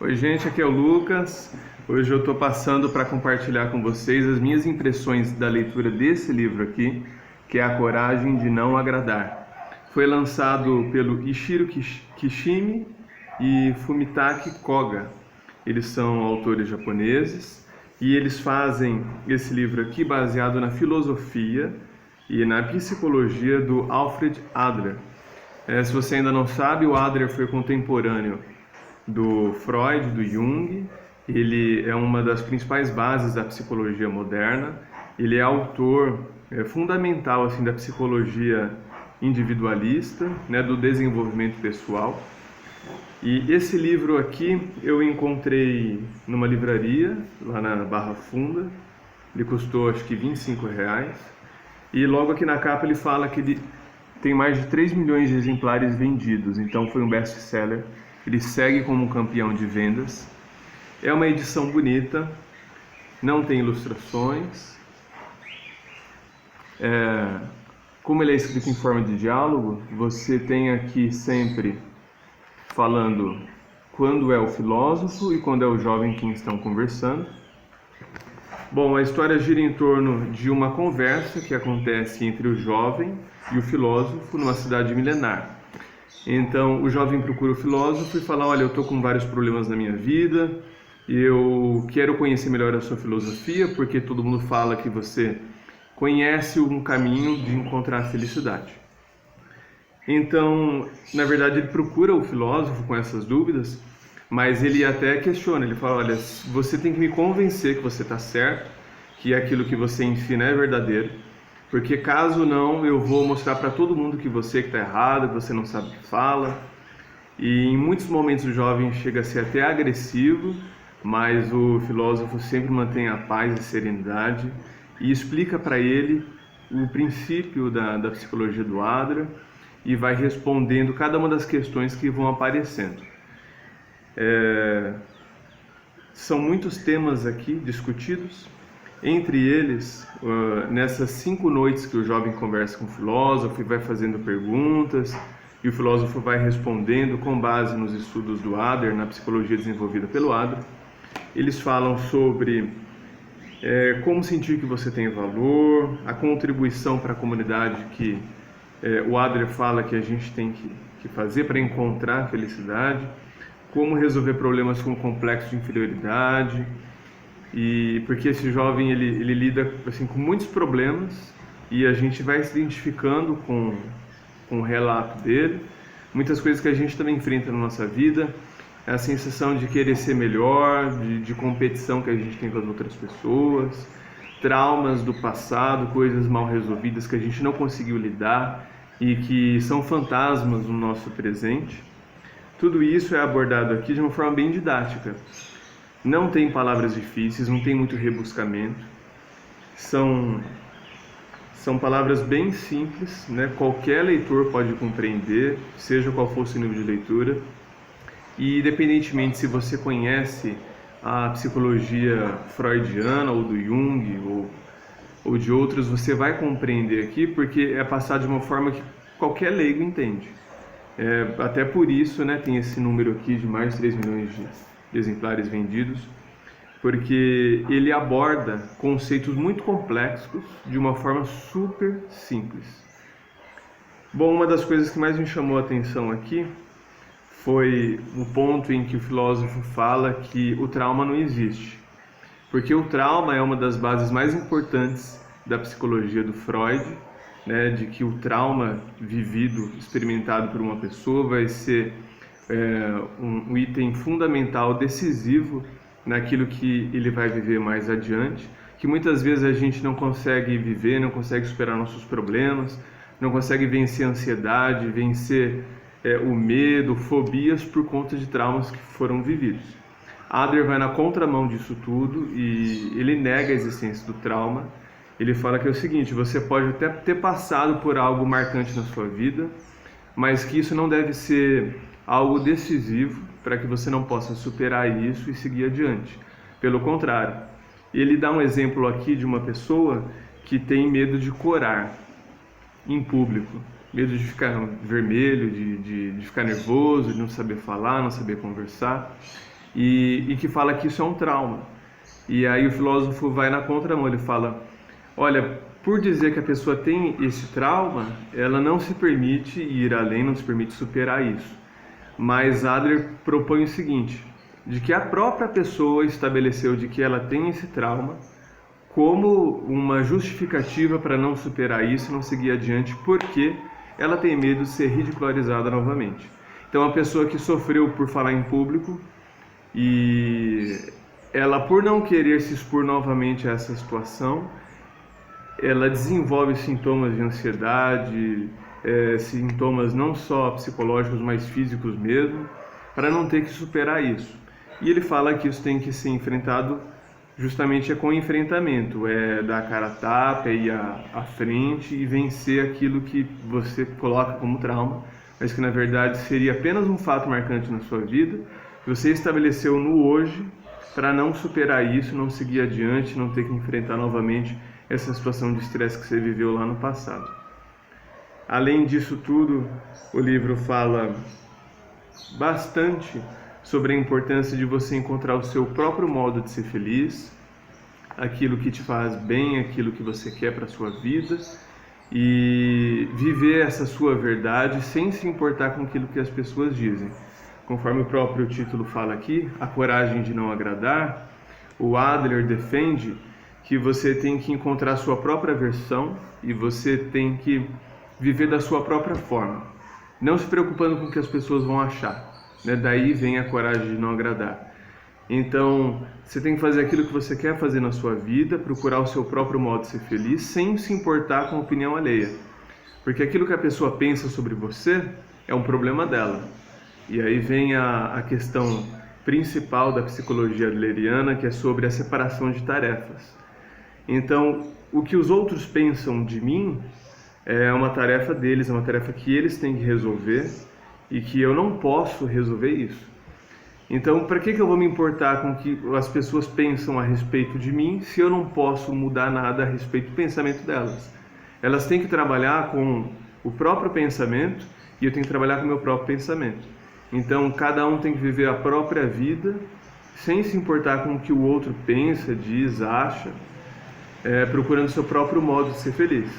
Oi, gente, aqui é o Lucas. Hoje eu estou passando para compartilhar com vocês as minhas impressões da leitura desse livro aqui, que é A Coragem de Não Agradar. Foi lançado pelo Ishiro Kishimi e Fumitaki Koga. Eles são autores japoneses e eles fazem esse livro aqui baseado na filosofia e na psicologia do Alfred Adler. Se você ainda não sabe, o Adler foi contemporâneo do Freud, do Jung. Ele é uma das principais bases da psicologia moderna. Ele é autor fundamental assim da psicologia individualista, né, do desenvolvimento pessoal. E esse livro aqui eu encontrei numa livraria lá na Barra Funda. Ele custou acho que R$ 25. E logo aqui na capa ele fala que ele tem mais de 3 milhões de exemplares vendidos, então foi um best-seller. Ele segue como um campeão de vendas. É uma edição bonita, não tem ilustrações. Como ele é escrito em forma de diálogo, você tem aqui sempre falando quando é o filósofo e quando é o jovem quem estão conversando. Bom, a história gira em torno de uma conversa que acontece entre o jovem e o filósofo numa cidade milenar. Então, o jovem procura o filósofo e fala: olha, eu estou com vários problemas na minha vida, eu quero conhecer melhor a sua filosofia, porque todo mundo fala que você conhece um caminho de encontrar a felicidade. Então, na verdade, ele procura o filósofo com essas dúvidas, mas ele até questiona, ele fala: olha, você tem que me convencer que você está certo, que aquilo que você ensina é verdadeiro, porque caso não, eu vou mostrar para todo mundo que você está errado, que você não sabe o que fala. E em muitos momentos o jovem chega a ser até agressivo, mas o filósofo sempre mantém a paz e serenidade e explica para ele o princípio da psicologia do Adler e vai respondendo cada uma das questões que vão aparecendo. São muitos temas aqui discutidos. Entre eles, nessas 5 noites que o jovem conversa com o filósofo e vai fazendo perguntas, e o filósofo vai respondendo com base nos estudos do Adler, na psicologia desenvolvida pelo Adler, eles falam sobre como sentir que você tem valor, a contribuição para a comunidade que o Adler fala que a gente tem que fazer para encontrar a felicidade, como resolver problemas com complexo de inferioridade. E porque esse jovem ele lida assim com muitos problemas e a gente vai se identificando com o relato dele, muitas coisas que a gente também enfrenta na nossa vida, a sensação de querer ser melhor, de competição que a gente tem com as outras pessoas, traumas do passado, coisas mal resolvidas que a gente não conseguiu lidar e que são fantasmas no nosso presente. Tudo isso é abordado aqui de uma forma bem didática. Não tem palavras difíceis, não tem muito rebuscamento. São palavras bem simples, né? Qualquer leitor pode compreender, seja qual for o seu nível de leitura. E independentemente se você conhece a psicologia freudiana ou do Jung ou de outros, você vai compreender aqui, porque é passado de uma forma que qualquer leigo entende. Até por isso, né, tem esse número aqui de mais de 3 milhões de exemplares vendidos, porque ele aborda conceitos muito complexos de uma forma super simples. Bom, uma das coisas que mais me chamou a atenção aqui foi o ponto em que o filósofo fala que o trauma não existe, porque o trauma é uma das bases mais importantes da psicologia do Freud, né, de que o trauma vivido, experimentado por uma pessoa vai ser um item fundamental, decisivo naquilo que ele vai viver mais adiante, que muitas vezes a gente não consegue viver, não consegue superar nossos problemas, não consegue vencer a ansiedade, vencer o medo, fobias por conta de traumas que foram vividos. Adler vai na contramão disso tudo e ele nega a existência do trauma. Ele fala que é o seguinte: você pode até ter passado por algo marcante na sua vida, mas que isso não deve ser algo decisivo para que você não possa superar isso e seguir adiante. Pelo contrário, ele dá um exemplo aqui de uma pessoa que tem medo de corar em público, medo de ficar vermelho, de ficar nervoso, de não saber falar, não saber conversar. e que fala que isso é um trauma. E aí o filósofo vai na contramão, ele fala, olha, por dizer que a pessoa tem esse trauma, ela não se permite ir além, não se permite superar isso. Mas Adler propõe o seguinte, de que a própria pessoa estabeleceu de que ela tem esse trauma como uma justificativa para não superar isso, não seguir adiante, porque ela tem medo de ser ridicularizada novamente. Então, a pessoa que sofreu por falar em público e ela, por não querer se expor novamente a essa situação, ela desenvolve sintomas de ansiedade, sintomas não só psicológicos, mas físicos mesmo, para não ter que superar isso. E ele fala que isso tem que ser enfrentado justamente com enfrentamento, dar a cara a tapa, ir à frente e vencer aquilo que você coloca como trauma, mas que na verdade seria apenas um fato marcante na sua vida, que você estabeleceu no hoje para não superar isso, não seguir adiante, não ter que enfrentar novamente essa situação de estresse que você viveu lá no passado. Além disso tudo, o livro fala bastante sobre a importância de você encontrar o seu próprio modo de ser feliz, aquilo que te faz bem, aquilo que você quer para a sua vida, e viver essa sua verdade sem se importar com aquilo que as pessoas dizem. Conforme o próprio título fala aqui, a coragem de não agradar, o Adler defende que você tem que encontrar a sua própria versão e você tem que viver da sua própria forma, não se preocupando com o que as pessoas vão achar. Daí vem a coragem de não agradar. Então, você tem que fazer aquilo que você quer fazer na sua vida, procurar o seu próprio modo de ser feliz, sem se importar com a opinião alheia. Porque aquilo que a pessoa pensa sobre você é um problema dela. E aí vem a questão principal da psicologia adleriana, que é sobre a separação de tarefas. Então, o que os outros pensam de mim é uma tarefa deles, é uma tarefa que eles têm que resolver e que eu não posso resolver isso. Então, para que eu vou me importar com o que as pessoas pensam a respeito de mim se eu não posso mudar nada a respeito do pensamento delas? Elas têm que trabalhar com o próprio pensamento e eu tenho que trabalhar com o meu próprio pensamento. Então, cada um tem que viver a própria vida sem se importar com o que o outro pensa, diz, acha, procurando seu próprio modo de ser feliz.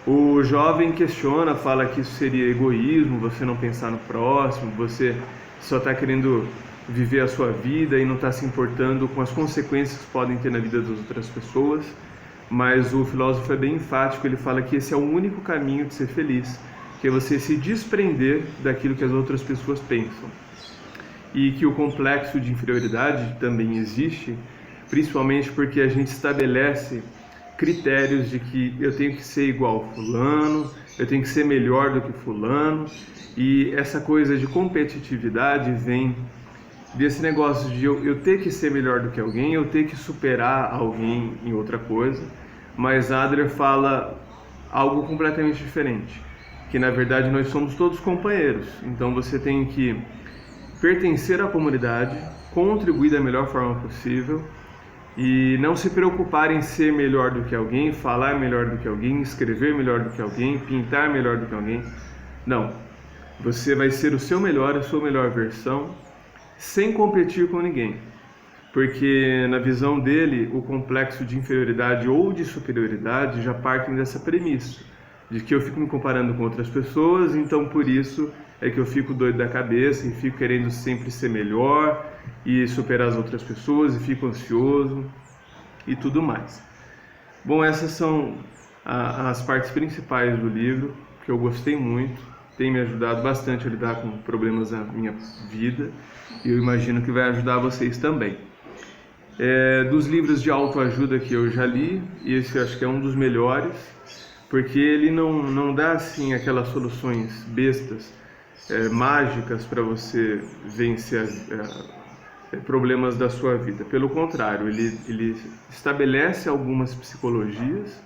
O jovem questiona, fala que isso seria egoísmo, você não pensar no próximo, você só está querendo viver a sua vida e não está se importando com as consequências que podem ter na vida das outras pessoas, mas o filósofo é bem enfático, ele fala que esse é o único caminho de ser feliz, que é você se desprender daquilo que as outras pessoas pensam. E que o complexo de inferioridade também existe, principalmente porque a gente estabelece critérios de que eu tenho que ser igual a fulano, eu tenho que ser melhor do que fulano, e essa coisa de competitividade vem desse negócio de eu ter que ser melhor do que alguém, eu ter que superar alguém em outra coisa, mas Adler fala algo completamente diferente, que na verdade nós somos todos companheiros, então você tem que pertencer à comunidade, contribuir da melhor forma possível e não se preocupar em ser melhor do que alguém, falar melhor do que alguém, escrever melhor do que alguém, pintar melhor do que alguém. Não, você vai ser o seu melhor, a sua melhor versão, sem competir com ninguém, porque na visão dele o complexo de inferioridade ou de superioridade já partem dessa premissa, de que eu fico me comparando com outras pessoas, então por isso é que eu fico doido da cabeça e fico querendo sempre ser melhor e superar as outras pessoas e fico ansioso e tudo mais. Bom, essas são as partes principais do livro que eu gostei muito, tem me ajudado bastante a lidar com problemas da minha vida e eu imagino que vai ajudar vocês também. Dos livros de autoajuda que eu já li, esse eu acho que é um dos melhores, porque ele não dá assim aquelas soluções bestas, mágicas para você vencer problemas da sua vida. Pelo contrário, ele estabelece algumas psicologias,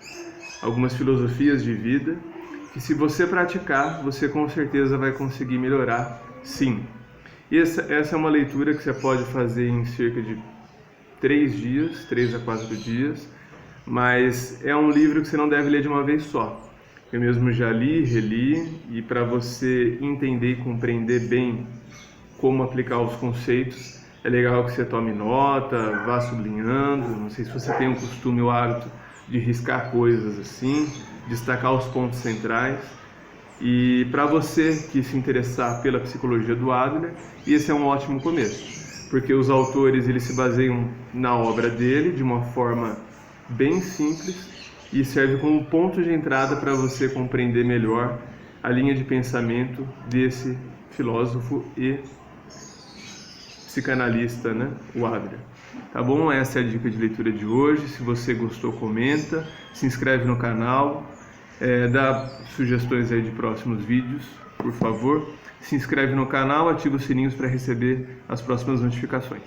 algumas filosofias de vida, que se você praticar, você com certeza vai conseguir melhorar, sim. E essa é uma leitura que você pode fazer em cerca de 3 a 4 dias, mas é um livro que você não deve ler de uma vez só. Eu mesmo já li, reli, e para você entender e compreender bem como aplicar os conceitos, é legal que você tome nota, vá sublinhando. Não sei se você tem o costume ou o hábito de riscar coisas assim, destacar os pontos centrais. E para você que se interessar pela psicologia do Adler, esse é um ótimo começo, porque os autores eles se baseiam na obra dele de uma forma bem simples e serve como ponto de entrada para você compreender melhor a linha de pensamento desse filósofo e psicanalista, né, o Adler. Tá bom? Essa é a dica de leitura de hoje. Se você gostou, comenta, se inscreve no canal, dá sugestões aí de próximos vídeos, por favor. Se inscreve no canal, ativa os sininhos para receber as próximas notificações.